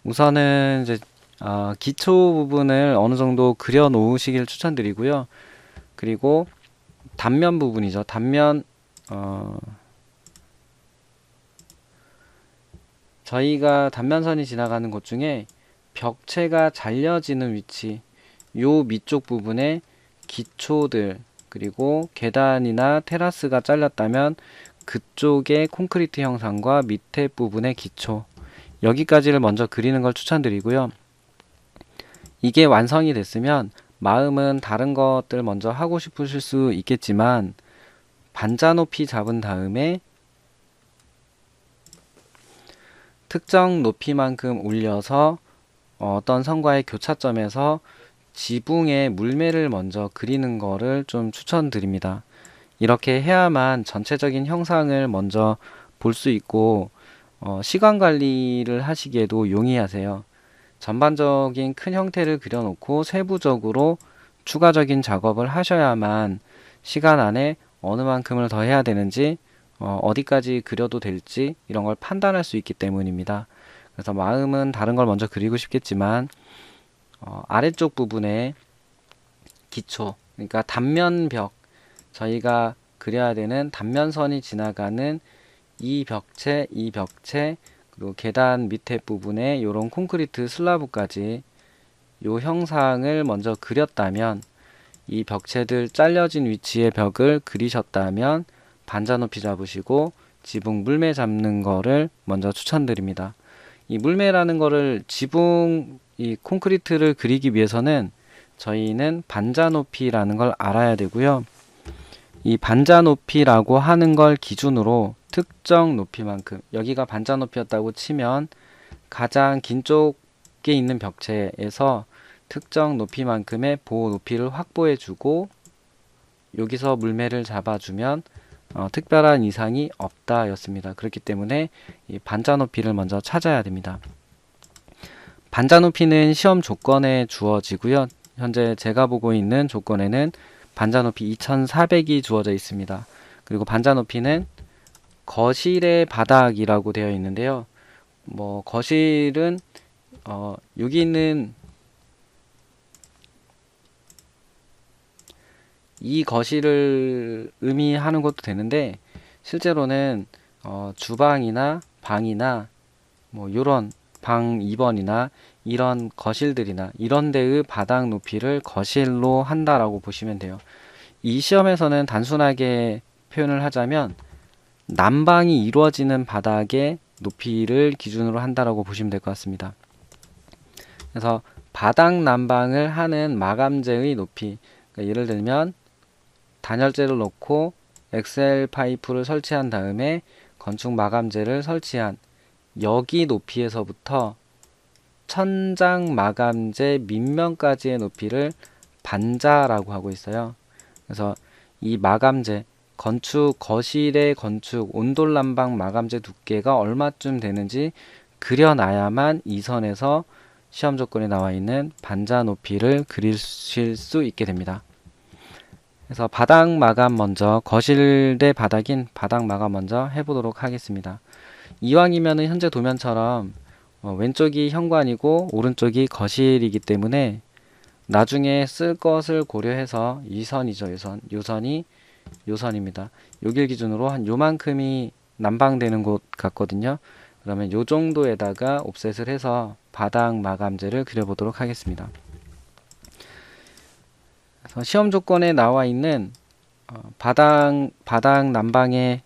우선은 이제 기초 부분을 어느 정도 그려 놓으시길 추천드리고요. 그리고 단면 부분이죠. 저희가 단면선이 지나가는 곳 중에 벽체가 잘려지는 위치, 요 밑쪽 부분에 기초들, 그리고 계단이나 테라스가 잘렸다면 그쪽의 콘크리트 형상과 밑에 부분의 기초, 여기까지를 먼저 그리는 걸 추천드리고요. 이게 완성이 됐으면 마음은 다른 것들 먼저 하고 싶으실 수 있겠지만 반자 높이 잡은 다음에 특정 높이만큼 올려서 어떤 선과의 교차점에서 지붕에 물매를 먼저 그리는 거를 좀 추천드립니다. 이렇게 해야만 전체적인 형상을 먼저 볼 수 있고 시간 관리를 하시기에도 용이하세요. 전반적인 큰 형태를 그려놓고 세부적으로 추가적인 작업을 하셔야만 시간 안에 어느 만큼을 더 해야 되는지 어디까지 그려도 될지 이런 걸 판단할 수 있기 때문입니다. 그래서 마음은 다른 걸 먼저 그리고 싶겠지만 아래쪽 부분에 기초, 그러니까 단면벽, 저희가 그려야 되는 단면선이 지나가는 이 벽체, 그리고 계단 밑에 부분에 이런 콘크리트 슬라브까지 요 형상을 먼저 그렸다면, 이 벽체들 잘려진 위치의 벽을 그리셨다면 반자 높이 잡으시고 지붕 물매 잡는 거를 먼저 추천드립니다. 이 물매라는 거를 이 콘크리트를 그리기 위해서는 저희는 반자 높이라는 걸 알아야 되고요. 이 반자 높이라고 하는 걸 기준으로 특정 높이만큼, 여기가 반자 높이였다고 치면 가장 긴 쪽에 있는 벽체에서 특정 높이만큼의 보호 높이를 확보해 주고 여기서 물매를 잡아주면 특별한 이상이 없다 였습니다. 그렇기 때문에 이 반자 높이를 먼저 찾아야 됩니다. 반자 높이는 시험 조건에 주어지고요. 현재 제가 보고 있는 조건에는 반자 높이 2400이 주어져 있습니다. 그리고 반자 높이는 거실의 바닥이라고 되어 있는데요. 거실은 여기 있는 이 거실을 의미하는 것도 되는데 실제로는 주방이나 방이나 요런 방 2번이나 이런 거실들이나 이런 데의 바닥 높이를 거실로 한다라고 보시면 돼요. 이 시험에서는 단순하게 표현을 하자면 난방이 이루어지는 바닥의 높이를 기준으로 한다라고 보시면 될 것 같습니다. 그래서 바닥 난방을 하는 마감재의 높이, 그러니까 예를 들면 단열재를 넣고 엑셀 파이프를 설치한 다음에 건축 마감재를 설치한 여기 높이에서부터 천장 마감재 밑면까지의 높이를 반자라고 하고 있어요. 그래서 이 마감재, 거실의 건축 온돌난방 마감재 두께가 얼마쯤 되는지 그려놔야만 이 선에서 시험 조건에 나와 있는 반자 높이를 그리실 수 있게 됩니다. 그래서 바닥 마감 먼저, 거실 대 바닥인 바닥 마감 먼저 해보도록 하겠습니다. 이왕이면은 현재 도면처럼 왼쪽이 현관이고 오른쪽이 거실이기 때문에 나중에 쓸 것을 고려해서 이 선이죠. 요 선이 요 선입니다. 여길 기준으로 한 요만큼이 난방되는 곳 같거든요. 그러면 요 정도에다가 옵셋을 해서 바닥 마감재를 그려보도록 하겠습니다. 그래서 시험 조건에 나와 있는 바닥 난방의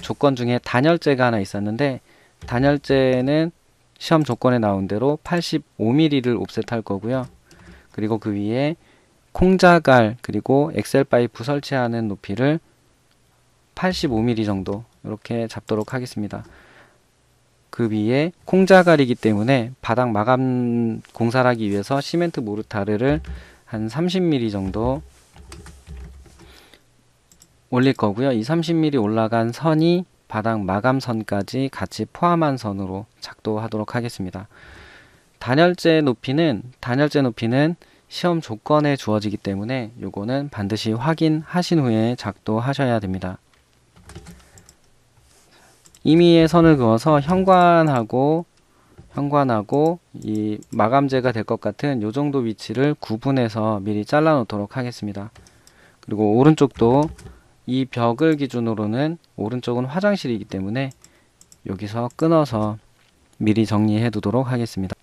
조건 중에 단열재가 하나 있었는데, 단열재는 시험 조건에 나온 대로 85mm를 옵셋할 거고요. 그리고 그 위에 콩자갈 그리고 엑셀 파이프 설치하는 높이를 85mm 정도 이렇게 잡도록 하겠습니다. 그 위에 콩자갈이기 때문에 바닥 마감 공사를 하기 위해서 시멘트 모르타르를 한 30mm 정도 올릴 거고요. 이 30mm 올라간 선이 바닥 마감선까지 같이 포함한 선으로 작도하도록 하겠습니다. 단열재 높이는 시험 조건에 주어지기 때문에 요거는 반드시 확인하신 후에 작도하셔야 됩니다. 임의의 선을 그어서 현관하고 현관하고 이 마감재가 될 것 같은 요 정도 위치를 구분해서 미리 잘라 놓도록 하겠습니다. 그리고 오른쪽도 이 벽을 기준으로는 오른쪽은 화장실이기 때문에 여기서 끊어서 미리 정리해 두도록 하겠습니다.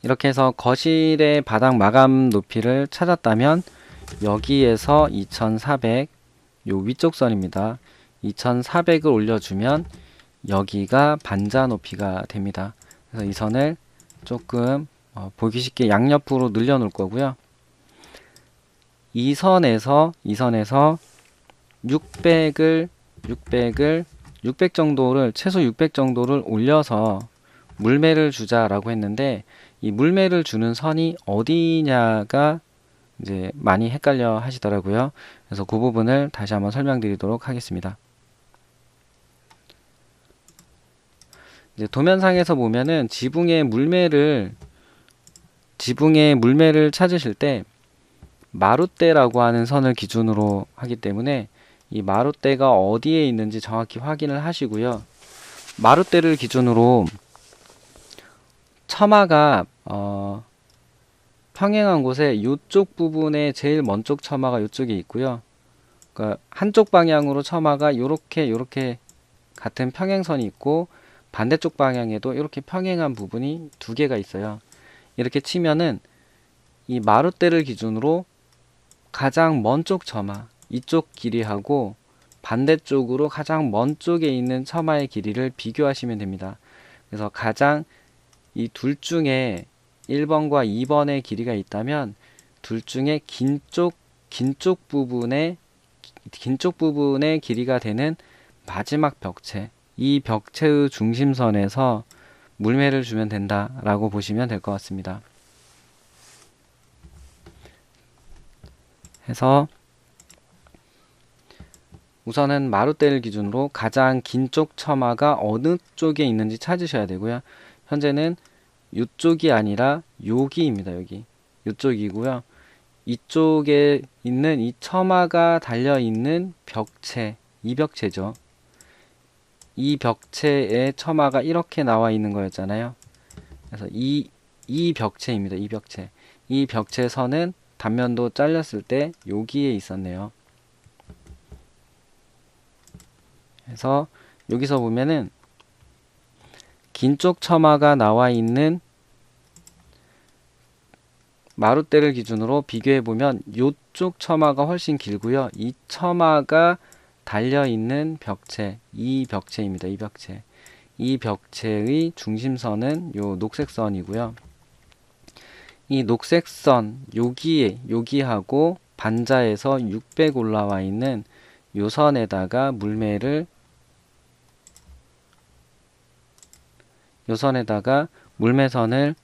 이렇게 해서 거실의 바닥 마감 높이를 찾았다면 여기에서 2400, 요 위쪽 선입니다. 2400을 올려주면 여기가 반자 높이가 됩니다. 그래서 이 선을 조금 보기 쉽게 양옆으로 늘려 놓을 거고요. 이 선에서 600 정도를, 최소 600 정도를 올려서 물매를 주자라고 했는데, 이 물매를 주는 선이 어디냐가 이제 많이 헷갈려 하시더라고요. 그래서 그 부분을 다시 한번 설명드리도록 하겠습니다. 이제 도면상에서 보면은 지붕의 물매를 찾으실 때 마룻대라고 하는 선을 기준으로 하기 때문에 이 마룻대가 어디에 있는지 정확히 확인을 하시고요. 마룻대를 기준으로 처마가 평행한 곳에 이쪽 부분에 제일 먼 쪽 처마가 이쪽에 있고요. 그러니까 한쪽 방향으로 처마가 요렇게 같은 평행선이 있고, 반대쪽 방향에도 이렇게 평행한 부분이 두 개가 있어요. 이렇게 치면은 이 마룻대를 기준으로 가장 먼 쪽 처마, 이쪽 길이하고 반대쪽으로 가장 먼 쪽에 있는 처마의 길이를 비교하시면 됩니다. 그래서 가장 이 둘 중에 1번과 2번의 길이가 있다면 둘 중에 긴 쪽 부분의 길이가 되는 마지막 벽체, 이 벽체의 중심선에서 물매를 주면 된다라고 보시면 될 것 같습니다. 해서 우선은 마룻대를 기준으로 가장 긴 쪽 처마가 어느 쪽에 있는지 찾으셔야 되고요. 현재는 이쪽이 아니라 여기입니다. 여기. 이쪽이고요. 이쪽에 있는 이 처마가 달려있는 벽체, 이 벽체죠. 이 벽체에 처마가 이렇게 나와 있는 거였잖아요. 그래서 이 벽체입니다. 이 벽체. 이 벽체선은 단면도 잘렸을 때 여기에 있었네요. 그래서 여기서 보면은 긴 쪽 처마가 나와 있는 마룻대를 기준으로 비교해 보면 이쪽 처마가 훨씬 길고요. 이 처마가 달려 있는 벽체, 이 벽체입니다. 이 벽체. 이 벽체의 중심선은 요 녹색 선이고요. 이 녹색 선 여기하고 반자에서 600 올라와 있는 요 선에다가 물매선을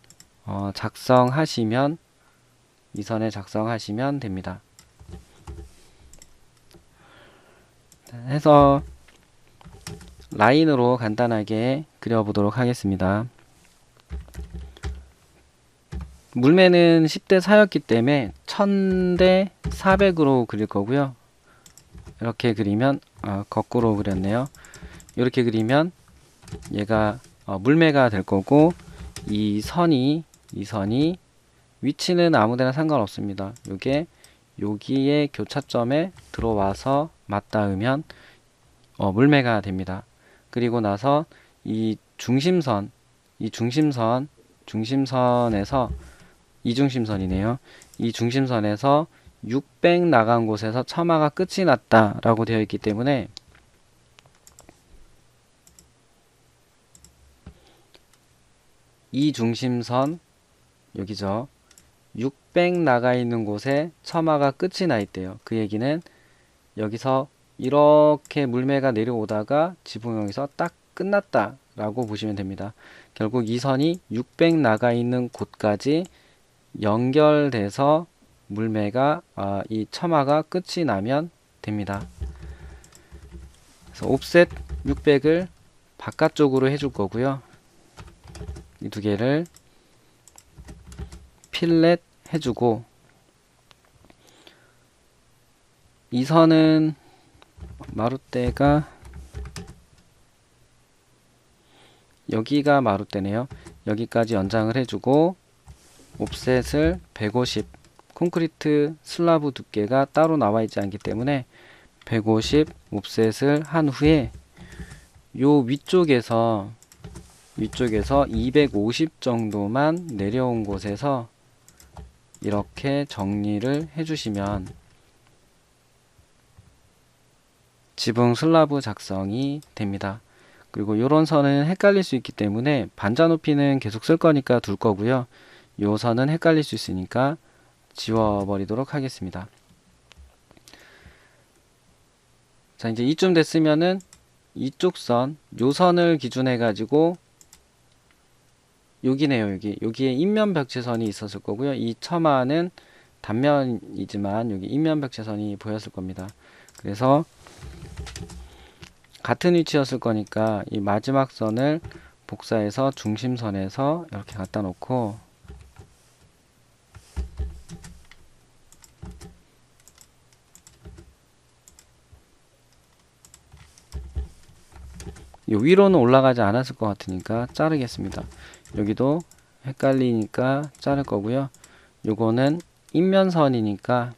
작성하시면, 이 선에 작성하시면 됩니다. 해서 라인으로 간단하게 그려보도록 하겠습니다. 물매는 10대 4였기 때문에 1000대 400으로 그릴 거고요. 이렇게 그리면 거꾸로 그렸네요. 이렇게 그리면 얘가 물매가 될 거고, 이 선이 위치는 아무데나 상관없습니다. 요게 여기에 교차점에 들어와서 맞닿으면 물매가 됩니다. 그리고 나서 이 중심선에서 이중심선이네요. 이 중심선에서 600 나간 곳에서 처마가 끝이 났다라고 되어 있기 때문에 이 중심선 여기죠. 600 나가 있는 곳에 처마가 끝이 나 있대요. 그 얘기는 여기서 이렇게 물매가 내려오다가 지붕형에서 딱 끝났다 라고 보시면 됩니다. 결국 이 선이 600 나가 있는 곳까지 연결돼서 물매가 이 처마가 끝이 나면 됩니다. 그래서 옵셋 600을 바깥쪽으로 해줄 거고요. 이 두 개를 필렛 해주고, 이 선은 마룻대가 여기가 마룻대네요. 여기까지 연장을 해주고 옵셋을 150, 콘크리트 슬라브 두께가 따로 나와 있지 않기 때문에 150 옵셋을 한 후에 요 위쪽에서 250 정도만 내려온 곳에서 이렇게 정리를 해주시면 지붕 슬라브 작성이 됩니다. 그리고 요런 선은 헷갈릴 수 있기 때문에 반자 높이는 계속 쓸 거니까 둘 거고요. 요 선은 헷갈릴 수 있으니까 지워버리도록 하겠습니다. 자, 이제 이쯤 됐으면은 이쪽 선, 요 선을 기준해 가지고 여기네요. 여기에 인면 벽체선이 있었을 거고요. 이 처마는 단면이지만 여기 인면 벽체선이 보였을 겁니다. 그래서 같은 위치였을 거니까 이 마지막 선을 복사해서 중심선에서 이렇게 갖다 놓고 요 위로는 올라가지 않았을 것 같으니까 자르겠습니다. 여기도 헷갈리니까 자를 거고요. 요거는 인면선이니까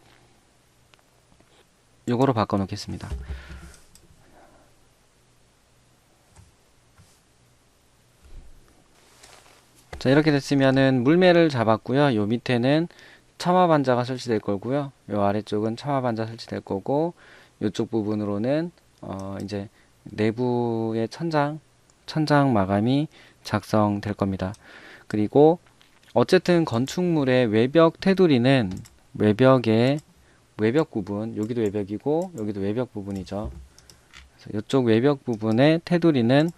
요거로 바꿔 놓겠습니다. 자, 이렇게 됐으면은 물매를 잡았고요. 요 밑에는 처마반자가 설치될 거고요. 요 아래쪽은 처마반자 설치될 거고, 요쪽 부분으로는 이제 내부의 천장 마감이 작성될 겁니다. 그리고 어쨌든 건축물의 외벽 테두리는 외벽의 외벽 부분, 여기도 외벽이고 여기도 외벽 부분이죠. 그래서 이쪽 외벽 부분의 테두리는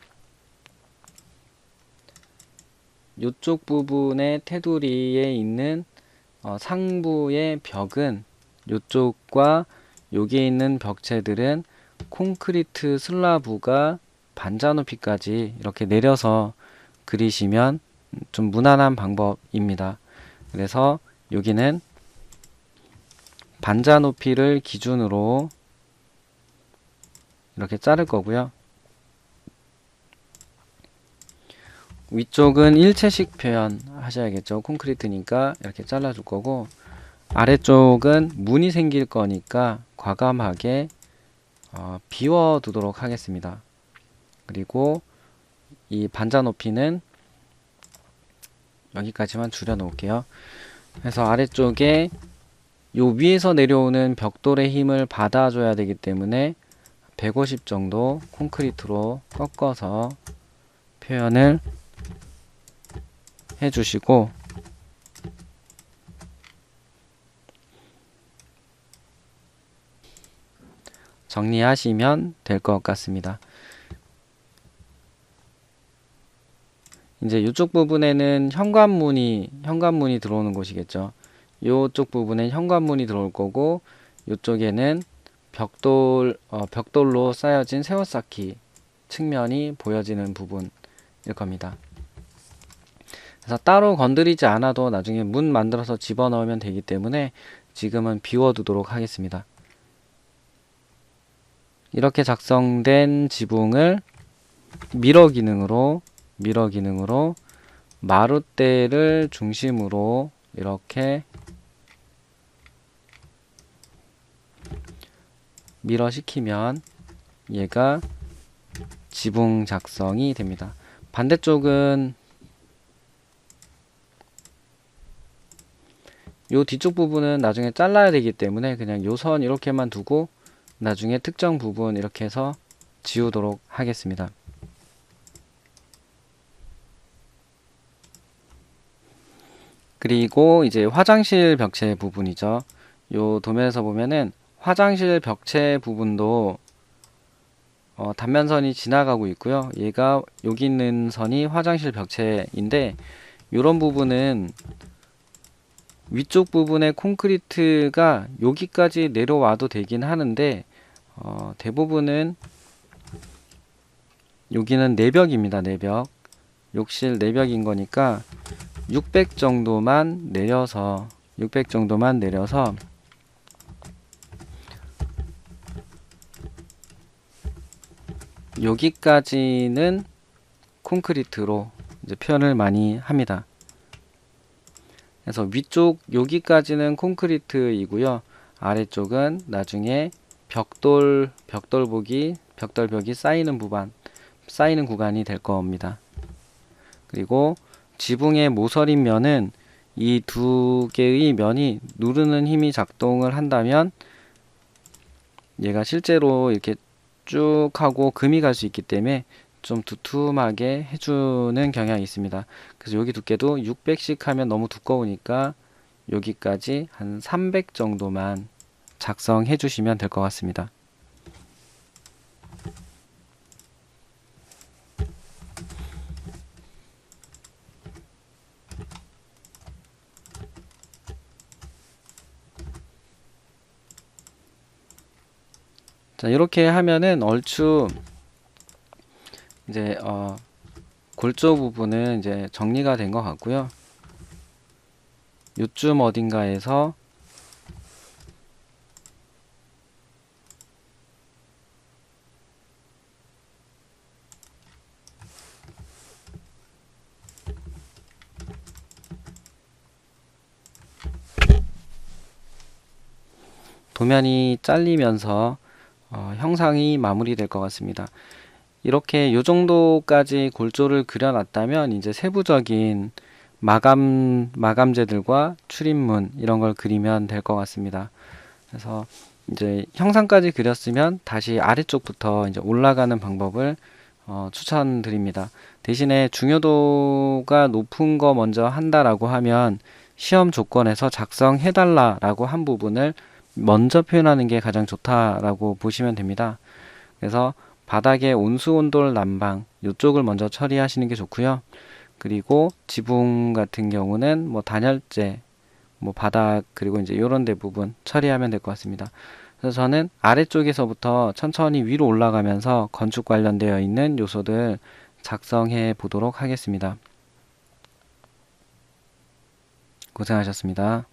이쪽 부분의 테두리에 있는 상부의 벽은 이쪽과 여기에 있는 벽체들은 콘크리트 슬라브가 반자 높이까지 이렇게 내려서 그리시면 좀 무난한 방법입니다. 그래서 여기는 반자 높이를 기준으로 이렇게 자를 거고요. 위쪽은 일체식 표현 하셔야겠죠. 콘크리트니까 이렇게 잘라줄 거고, 아래쪽은 문이 생길 거니까 과감하게 비워 두도록 하겠습니다. 그리고 이 반자 높이는 여기까지만 줄여 놓을게요. 그래서 아래쪽에 요 위에서 내려오는 벽돌의 힘을 받아줘야 되기 때문에 150 정도 콘크리트로 꺾어서 표현을 해주시고, 정리하시면 될 것 같습니다. 이제 이쪽 부분에는 현관문이 들어오는 곳이겠죠. 이쪽 부분엔 현관문이 들어올 거고, 이쪽에는 벽돌로 쌓여진 세워쌓기 측면이 보여지는 부분일 겁니다. 그래서 따로 건드리지 않아도 나중에 문 만들어서 집어넣으면 되기 때문에 지금은 비워두도록 하겠습니다. 이렇게 작성된 지붕을 미러 기능으로 마룻대를 중심으로 이렇게 미러 시키면 얘가 지붕 작성이 됩니다. 반대쪽은 요 뒤쪽 부분은 나중에 잘라야 되기 때문에 그냥 요 선 이렇게만 두고 나중에 특정 부분 이렇게 해서 지우도록 하겠습니다. 그리고 이제 화장실 벽체 부분이죠. 요 도면에서 보면은 화장실 벽체 부분도 단면선이 지나가고 있고요. 얘가 여기 있는 선이 화장실 벽체인데, 요런 부분은 위쪽 부분의 콘크리트가 여기까지 내려와도 되긴 하는데, 대부분은 여기는 내벽입니다. 내벽. 욕실 내벽인 거니까 600 정도만 내려서 여기까지는 콘크리트로 이제 표현을 많이 합니다. 그래서 위쪽 여기까지는 콘크리트이고요. 아래쪽은 나중에 벽돌벽이 쌓이는 구간이 될 겁니다. 그리고 지붕의 모서린 면은 이 두 개의 면이 누르는 힘이 작동을 한다면 얘가 실제로 이렇게 쭉 하고 금이 갈 수 있기 때문에 좀 두툼하게 해주는 경향이 있습니다. 그래서 여기 두께도 600씩 하면 너무 두꺼우니까 여기까지 한 300 정도만 작성해 주시면 될 것 같습니다. 자, 이렇게 하면은 얼추 이제 골조 부분은 이제 정리가 된 것 같고요. 요쯤 어딘가에서 도면이 잘리면서 형상이 마무리될 것 같습니다. 이렇게 요 정도까지 골조를 그려놨다면 이제 세부적인 마감재들과 출입문 이런 걸 그리면 될 것 같습니다. 그래서 이제 형상까지 그렸으면 다시 아래쪽부터 이제 올라가는 방법을 추천드립니다. 대신에 중요도가 높은 거 먼저 한다라고 하면 시험 조건에서 작성해달라라고 한 부분을 먼저 표현하는 게 가장 좋다라고 보시면 됩니다. 그래서 바닥의 온수, 온돌, 난방 이쪽을 먼저 처리하시는 게 좋고요. 그리고 지붕 같은 경우는 뭐 단열재, 뭐 바닥 그리고 이제 이런 데 부분 처리하면 될 것 같습니다. 그래서 저는 아래쪽에서부터 천천히 위로 올라가면서 건축 관련되어 있는 요소들 작성해 보도록 하겠습니다. 고생하셨습니다.